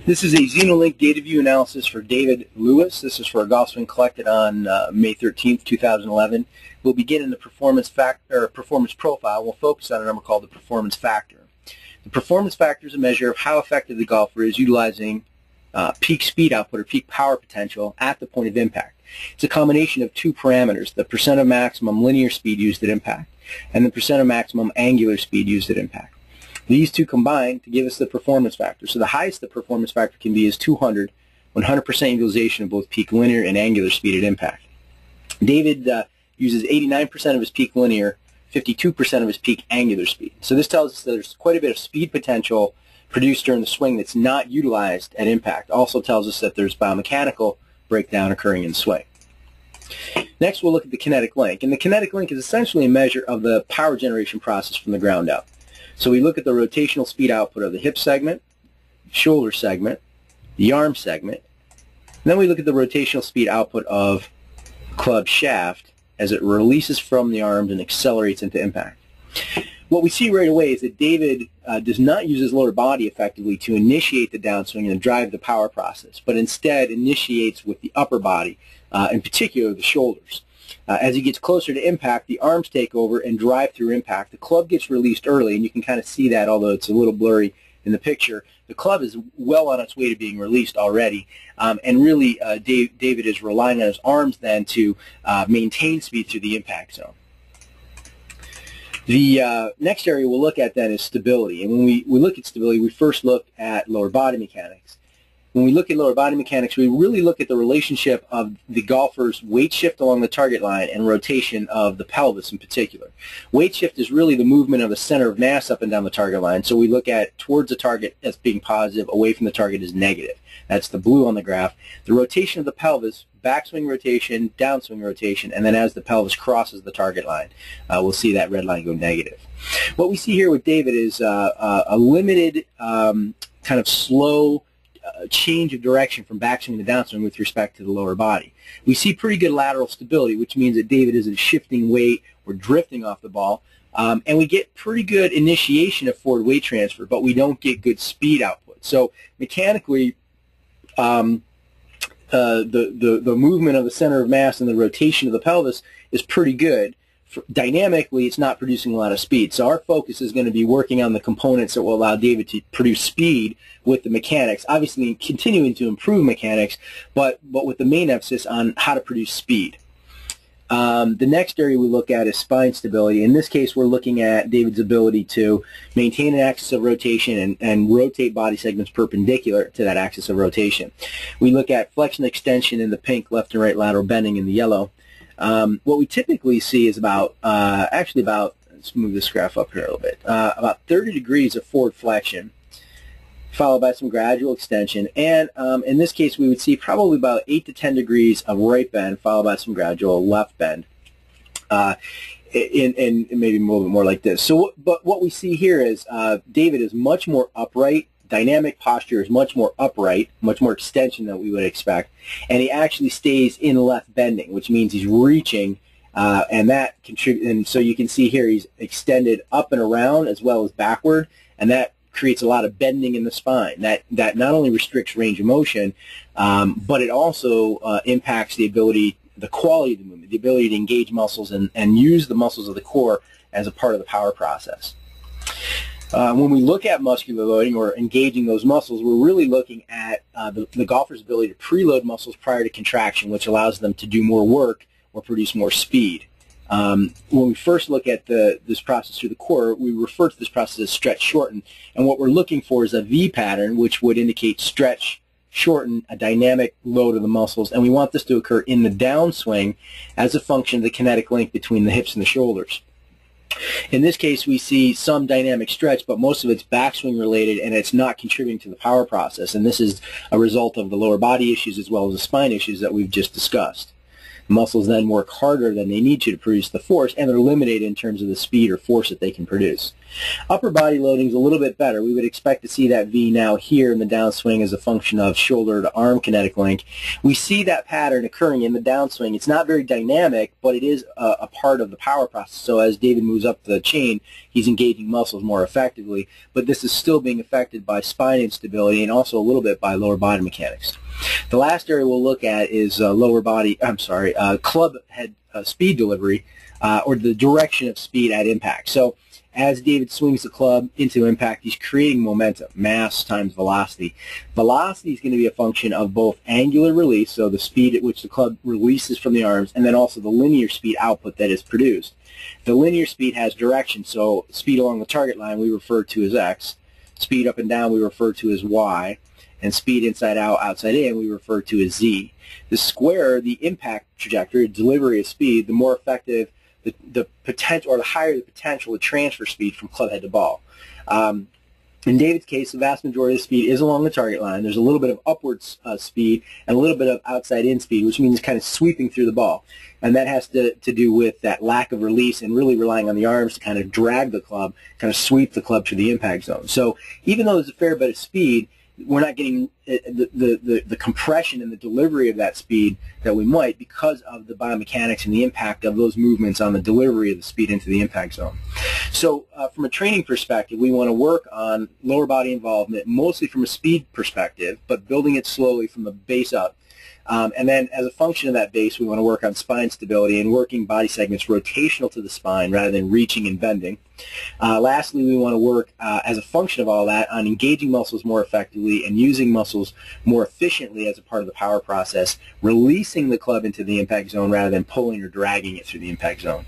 This is a Zenolink data view analysis for David Lewis. This is for a golf swing collected on May 13th, 2011. We'll begin in the performance profile. We'll focus on a number called the performance factor. The performance factor is a measure of how effective the golfer is utilizing peak speed output or peak power potential at the point of impact. It's a combination of two parameters, the percent of maximum linear speed used at impact and the percent of maximum angular speed used at impact. These two combine to give us the performance factor. So the highest the performance factor can be is 200, 100% utilization of both peak linear and angular speed at impact. David uses 89% of his peak linear, 52% of his peak angular speed. So this tells us that there's quite a bit of speed potential produced during the swing that's not utilized at impact. Also tells us that there's biomechanical breakdown occurring in the swing. Next, we'll look at the kinetic link. And the kinetic link is essentially a measure of the power generation process from the ground up. So we look at the rotational speed output of the hip segment, shoulder segment, the arm segment, and then we look at the rotational speed output of club shaft as it releases from the arms and accelerates into impact. What we see right away is that David does not use his lower body effectively to initiate the downswing and drive the power process, but instead initiates with the upper body, in particular the shoulders. As he gets closer to impact, the arms take over and drive through impact. The club gets released early, and you can kind of see that, although it's a little blurry in the picture. The club is well on its way to being released already, and really David is relying on his arms then to maintain speed through the impact zone. The next area we'll look at then is stability. And when we look at stability, we first look at lower body mechanics. When we look at lower body mechanics, we really look at the relationship of the golfer's weight shift along the target line and rotation of the pelvis in particular. Weight shift is really the movement of the center of mass up and down the target line. So we look at towards the target as being positive, away from the target as negative. That's the blue on the graph. The rotation of the pelvis, backswing rotation, downswing rotation, and then as the pelvis crosses the target line, we'll see that red line go negative. What we see here with David is a limited kind of slow change of direction from backswing to downswing with respect to the lower body. We see pretty good lateral stability, which means that David isn't shifting weight or drifting off the ball, and we get pretty good initiation of forward weight transfer, but we don't get good speed output. So mechanically, the movement of the center of mass and the rotation of the pelvis is pretty good. Dynamically, it's not producing a lot of speed. So our focus is going to be working on the components that will allow David to produce speed with the mechanics, obviously continuing to improve mechanics, but with the main emphasis on how to produce speed. The next area we look at is spine stability. In this case, we're looking at David's ability to maintain an axis of rotation and rotate body segments perpendicular to that axis of rotation. We look at flexion extension in the pink, left and right lateral bending in the yellow. What we typically see is let's move this graph up here a little bit, about 30 degrees of forward flexion, followed by some gradual extension, and in this case we would see probably about 8 to 10 degrees of right bend, followed by some gradual left bend, and maybe a little bit more like this. So, but what we see here is David is much more upright. Dynamic posture is much more upright, much more extension than we would expect, and he actually stays in left bending, which means he's reaching, and that contributes. And so you can see here he's extended up and around as well as backward, and that creates a lot of bending in the spine. That not only restricts range of motion, but it also impacts the quality of the movement, the ability to engage muscles and use the muscles of the core as a part of the power process. When we look at muscular loading or engaging those muscles, we're really looking at the golfer's ability to preload muscles prior to contraction, which allows them to do more work or produce more speed. When we first look at this process through the core, we refer to this process as stretch shorten, and what we're looking for is a V pattern, which would indicate stretch shorten, a dynamic load of the muscles, and we want this to occur in the downswing as a function of the kinetic link between the hips and the shoulders. In this case, we see some dynamic stretch, but most of it's backswing related, and it's not contributing to the power process. And this is a result of the lower body issues as well as the spine issues that we've just discussed. The muscles then work harder than they need to produce the force, and they're limited in terms of the speed or force that they can produce. Upper body loading is a little bit better. We would expect to see that V now here in the downswing as a function of shoulder to arm kinetic link. We see that pattern occurring in the downswing. It's not very dynamic, but it is a part of the power process. So as David moves up the chain, he's engaging muscles more effectively, but this is still being affected by spine instability and also a little bit by lower body mechanics. The last area we'll look at is club head speed delivery, or the direction of speed at impact. So as David swings the club into impact, he's creating momentum, mass times velocity. Velocity is going to be a function of both angular release, so the speed at which the club releases from the arms, and then also the linear speed output that is produced. The linear speed has direction, so speed along the target line we refer to as x, speed up and down we refer to as y, and speed inside out, outside in we refer to as z. The squarer the impact trajectory, delivery of speed, the more effective the potential, or the higher the potential to transfer speed from club head to ball. In David's case, the vast majority of the speed is along the target line. There's a little bit of upward speed and a little bit of outside-in speed, which means kind of sweeping through the ball. And that has to do with that lack of release and really relying on the arms to kind of drag the club, kind of sweep the club to the impact zone. So even though there's a fair bit of speed, we're not getting the compression and the delivery of that speed that we might because of the biomechanics and the impact of those movements on the delivery of the speed into the impact zone. So from a training perspective, we want to work on lower body involvement mostly from a speed perspective, but building it slowly from the base up. And then as a function of that base, we want to work on spine stability and working body segments rotational to the spine rather than reaching and bending. Lastly, we want to work as a function of all that on engaging muscles more effectively and using muscles more efficiently as a part of the power process, releasing the club into the impact zone rather than pulling or dragging it through the impact zone.